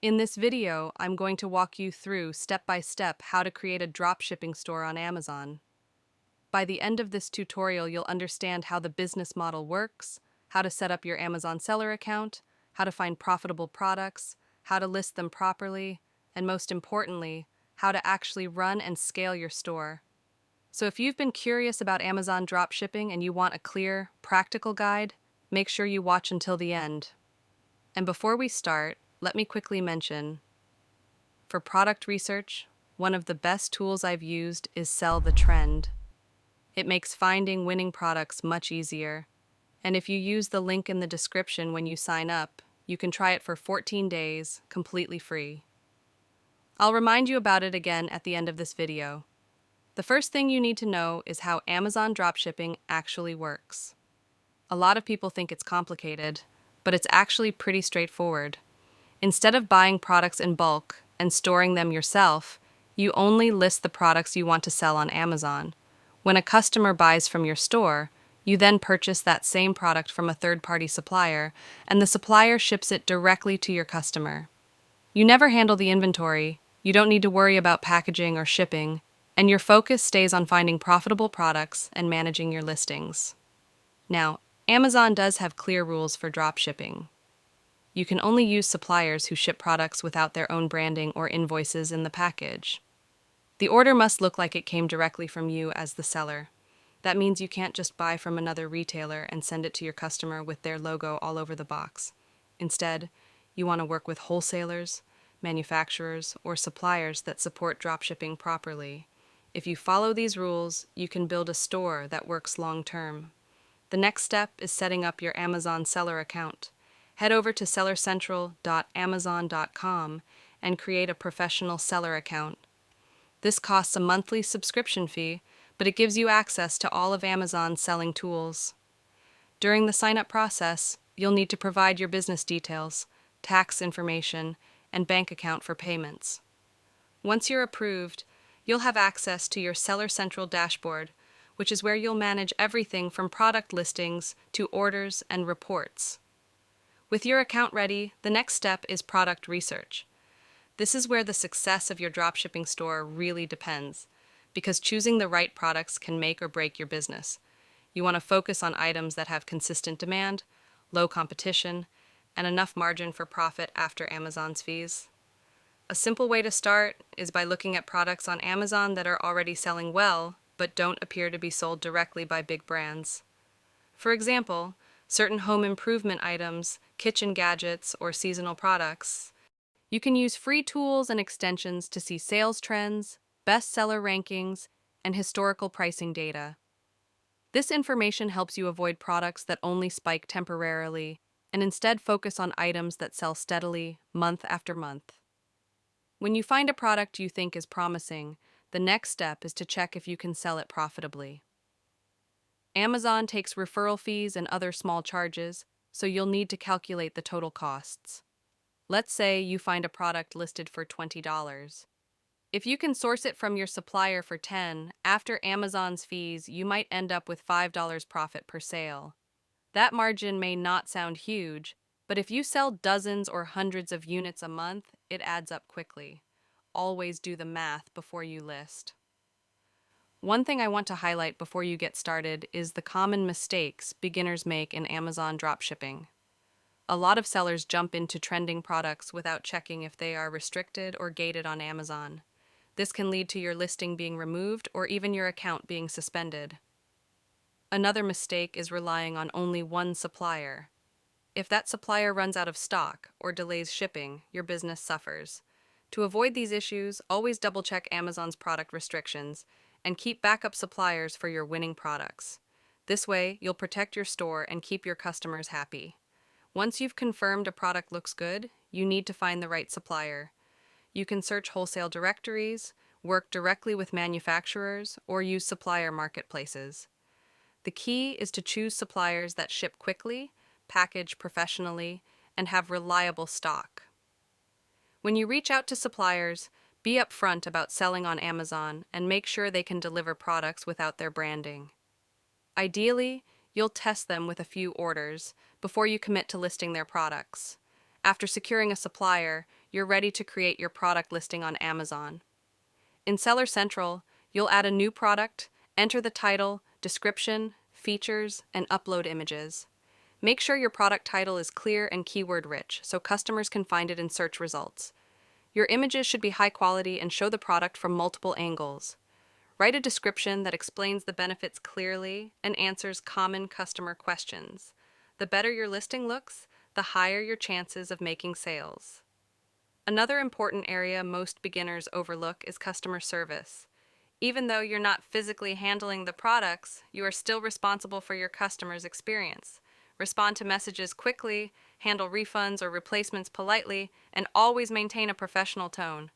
In this video, I'm going to walk you through step by step how to create a dropshipping store on Amazon. By the end of this tutorial, you'll understand how the business model works, how to set up your Amazon seller account, how to find profitable products, how to list them properly, and most importantly, how to actually run and scale your store. So if you've been curious about Amazon dropshipping and you want a clear, practical guide, make sure you watch until the end. And before we start, let me quickly mention, for product research, one of the best tools I've used is Sell the Trend. It makes finding winning products much easier. And if you use the link in the description when you sign up, you can try it for 14 days, completely free. I'll remind you about it again at the end of this video. The first thing you need to know is how Amazon dropshipping actually works. A lot of people think it's complicated, but it's actually pretty straightforward. Instead of buying products in bulk and storing them yourself, you only list the products you want to sell on Amazon. When a customer buys from your store, you then purchase that same product from a third-party supplier, and the supplier ships it directly to your customer. You never handle the inventory, you don't need to worry about packaging or shipping, and your focus stays on finding profitable products and managing your listings. Now, Amazon does have clear rules for dropshipping. You can only use suppliers who ship products without their own branding or invoices in the package. The order must look like it came directly from you as the seller. That means you can't just buy from another retailer and send it to your customer with their logo all over the box. Instead, you want to work with wholesalers, manufacturers, or suppliers that support dropshipping properly. If you follow these rules, you can build a store that works long-term. The next step is setting up your Amazon seller account. Head over to sellercentral.amazon.com and create a professional seller account. This costs a monthly subscription fee, but it gives you access to all of Amazon's selling tools. During the sign-up process, you'll need to provide your business details, tax information, and bank account for payments. Once you're approved, you'll have access to your Seller Central dashboard, which is where you'll manage everything from product listings to orders and reports. With your account ready, the next step is product research. This is where the success of your dropshipping store really depends, because choosing the right products can make or break your business. You want to focus on items that have consistent demand, low competition, and enough margin for profit after Amazon's fees. A simple way to start is by looking at products on Amazon that are already selling well, but don't appear to be sold directly by big brands. For example, certain home improvement items, kitchen gadgets, or seasonal products. You can use free tools and extensions to see sales trends, bestseller rankings, and historical pricing data. This information helps you avoid products that only spike temporarily and instead focus on items that sell steadily, month after month. When you find a product you think is promising, the next step is to check if you can sell it profitably. Amazon takes referral fees and other small charges, so you'll need to calculate the total costs. Let's say you find a product listed for $20. If you can source it from your supplier for $10, after Amazon's fees, you might end up with $5 profit per sale. That margin may not sound huge, but if you sell dozens or hundreds of units a month, it adds up quickly. Always do the math before you list. One thing I want to highlight before you get started is the common mistakes beginners make in Amazon dropshipping. A lot of sellers jump into trending products without checking if they are restricted or gated on Amazon. This can lead to your listing being removed or even your account being suspended. Another mistake is relying on only one supplier. If that supplier runs out of stock or delays shipping, your business suffers. To avoid these issues, always double-check Amazon's product restrictions and keep backup suppliers for your winning products. This way, you'll protect your store and keep your customers happy. Once you've confirmed a product looks good, you need to find the right supplier. You can search wholesale directories, work directly with manufacturers, or use supplier marketplaces. The key is to choose suppliers that ship quickly, package professionally, and have reliable stock. When you reach out to suppliers, be upfront about selling on Amazon and make sure they can deliver products without their branding. Ideally, you'll test them with a few orders before you commit to listing their products. After securing a supplier, you're ready to create your product listing on Amazon. In Seller Central, you'll add a new product, enter the title, description, features, and upload images. Make sure your product title is clear and keyword-rich so customers can find it in search results. Your images should be high quality and show the product from multiple angles. Write a description that explains the benefits clearly and answers common customer questions. The better your listing looks, the higher your chances of making sales. Another important area most beginners overlook is customer service. Even though you're not physically handling the products, you are still responsible for your customer's experience. Respond to messages quickly, handle refunds or replacements politely, and always maintain a professional tone.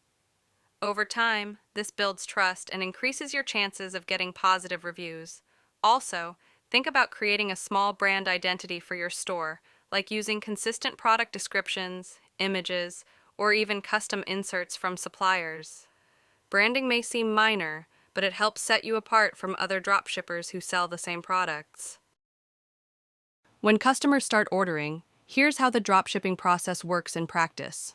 Over time, this builds trust and increases your chances of getting positive reviews. Also, think about creating a small brand identity for your store, like using consistent product descriptions, images, or even custom inserts from suppliers. Branding may seem minor, but it helps set you apart from other dropshippers who sell the same products. When customers start ordering, here's how the dropshipping process works in practice.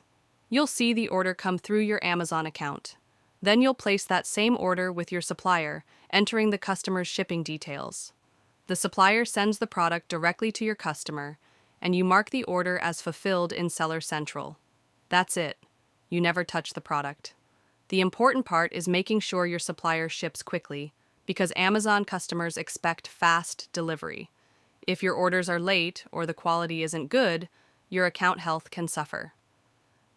You'll see the order come through your Amazon account. Then you'll place that same order with your supplier, entering the customer's shipping details. The supplier sends the product directly to your customer, and you mark the order as fulfilled in Seller Central. That's it. You never touch the product. The important part is making sure your supplier ships quickly, because Amazon customers expect fast delivery. If your orders are late or the quality isn't good, your account health can suffer.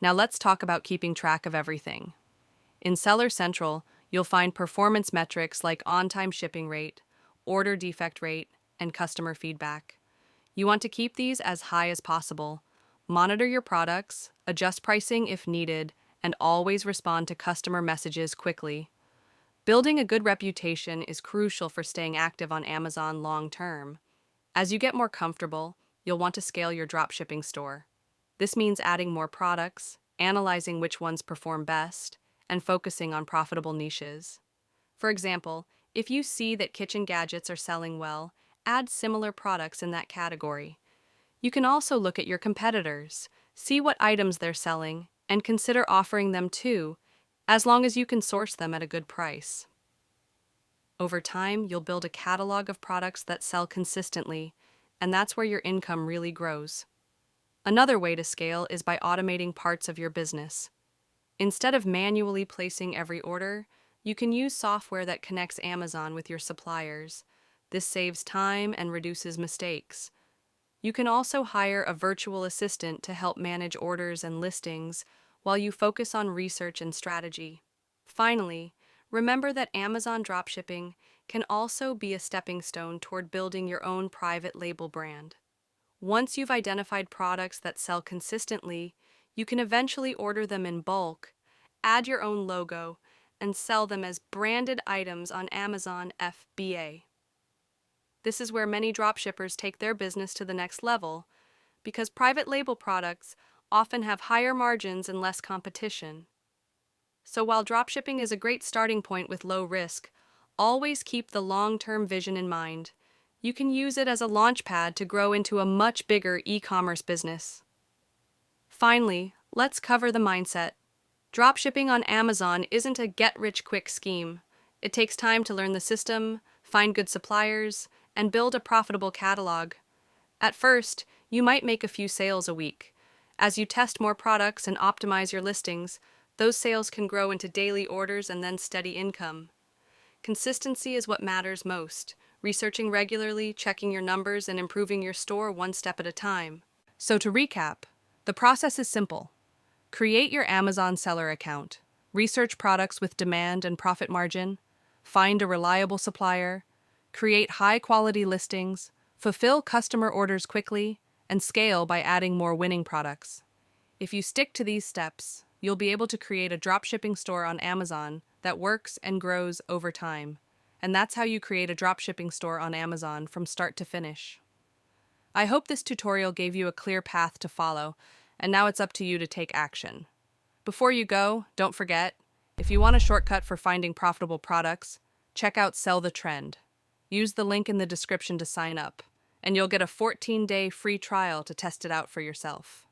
Now let's talk about keeping track of everything. In Seller Central, you'll find performance metrics like on-time shipping rate, order defect rate, and customer feedback. You want to keep these as high as possible. Monitor your products, adjust pricing if needed, and always respond to customer messages quickly. Building a good reputation is crucial for staying active on Amazon long-term. As you get more comfortable, you'll want to scale your dropshipping store. This means adding more products, analyzing which ones perform best, and focusing on profitable niches. For example, if you see that kitchen gadgets are selling well, add similar products in that category. You can also look at your competitors, see what items they're selling, and consider offering them too, as long as you can source them at a good price. Over time, you'll build a catalog of products that sell consistently, and that's where your income really grows. Another way to scale is by automating parts of your business. Instead of manually placing every order, you can use software that connects Amazon with your suppliers. This saves time and reduces mistakes. You can also hire a virtual assistant to help manage orders and listings while you focus on research and strategy. Finally, remember that Amazon dropshipping can also be a stepping stone toward building your own private label brand. Once you've identified products that sell consistently, you can eventually order them in bulk, add your own logo, and sell them as branded items on Amazon FBA. This is where many dropshippers take their business to the next level, because private label products often have higher margins and less competition. So while dropshipping is a great starting point with low risk, always keep the long-term vision in mind. You can use it as a launchpad to grow into a much bigger e-commerce business. Finally, let's cover the mindset. Dropshipping on Amazon isn't a get-rich-quick scheme. It takes time to learn the system, find good suppliers, and build a profitable catalog. At first, you might make a few sales a week. As you test more products and optimize your listings, those sales can grow into daily orders and then steady income. Consistency is what matters most. Researching regularly, checking your numbers, and improving your store one step at a time. So to recap, the process is simple. Create your Amazon seller account. Research products with demand and profit margin. Find a reliable supplier. Create high-quality listings. Fulfill customer orders quickly. And scale by adding more winning products. If you stick to these steps, you'll be able to create a dropshipping store on Amazon that works and grows over time. And that's how you create a dropshipping store on Amazon from start to finish. I hope this tutorial gave you a clear path to follow, and now it's up to you to take action. Before you go, don't forget, if you want a shortcut for finding profitable products, check out Sell the Trend. Use the link in the description to sign up, and you'll get a 14-day free trial to test it out for yourself.